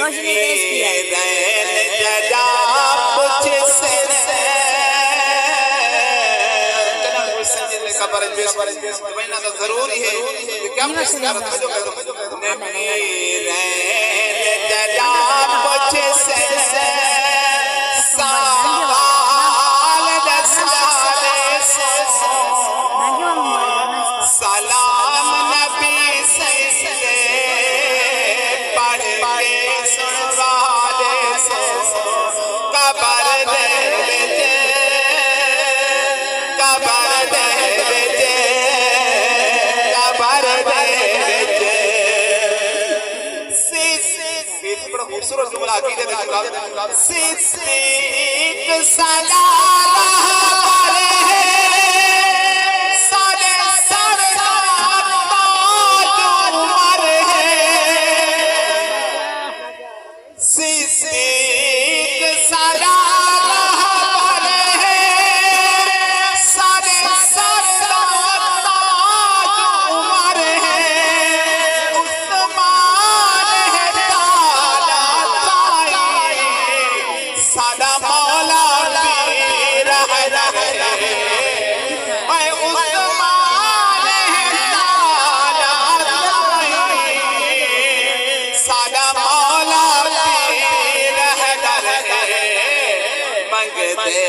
रोशनी तेज की है। जरूरी है क्या सलाम नबी सैयदे पढ़ के सुनवा दे कबर दे कबर दे कबर दे बड़ा खूबसूरत जुमला अकीदे में सिद्दीक सलाम मंगते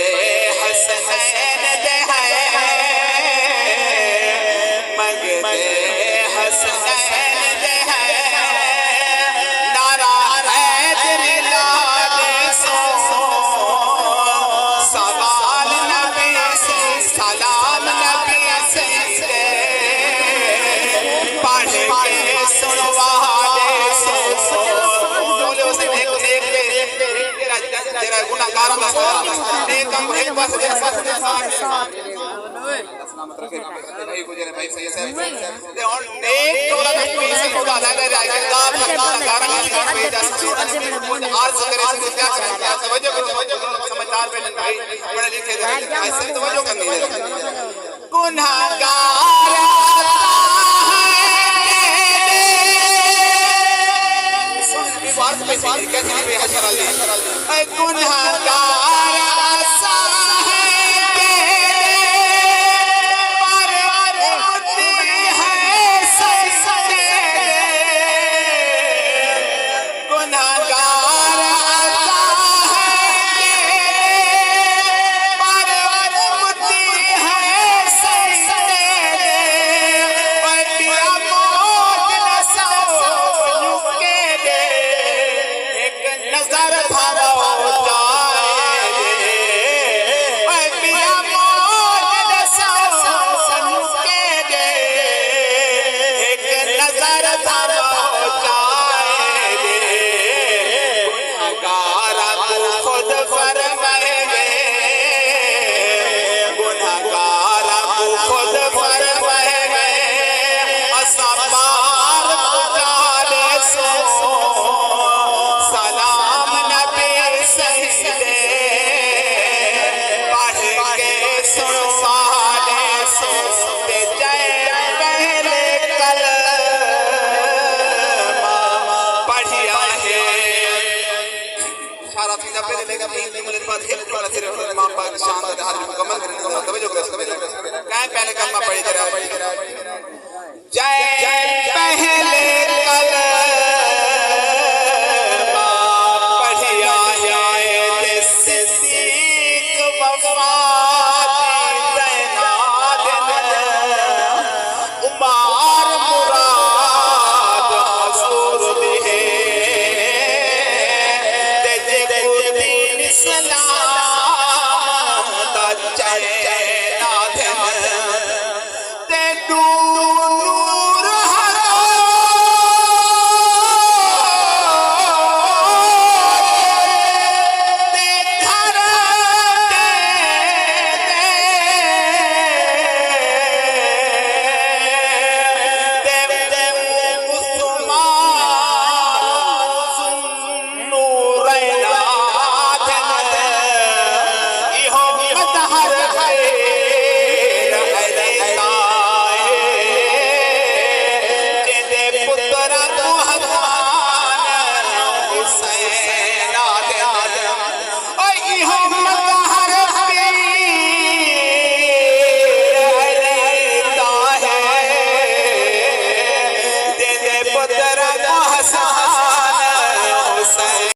हसनैन दे है मंगते हसनैन दे है नारा हैदर लाल सो सवाल नबी से सलाम नबी से पढ़ के सुनवा दे सो बोले उसे तेरा गुनाहगार एक बार से सलामत रखे भाई गुजरे भाई सही से ते और नेक तोला में पीछे को डाला ले जाएगा गांव का कारण का भेजा अर्ज करे से क्या करें तवज्जो करो समझदार बहन भाई पढ़े लिखे ऐसे तवज्जो करनी है गुनाहगार स्वार्थ पे कैसे बेहशर अली गुनाहगार आसा है पर होती है सजदे गुनाहगार आसा है पर होती है सजदे पिया मौत न सो के दे नजर भावो जाए पिया मौत न सो के दे एक नजर भावो जाए गुनाहगार खुद फरमाए गुनाहगार खुद फरमाए असबार पुकारे सो सलाम नबी सैयदे पढ़ के सुनवा दे सो जय पहले कलमा पढ़िया है सारा चीज पहले लेगा मिनट बाद एक बार फिर इमाम पाक शान का हाल मुकम्मल करने का तवज्जो करो क्या पहले कलमा पढ़ी जरा जय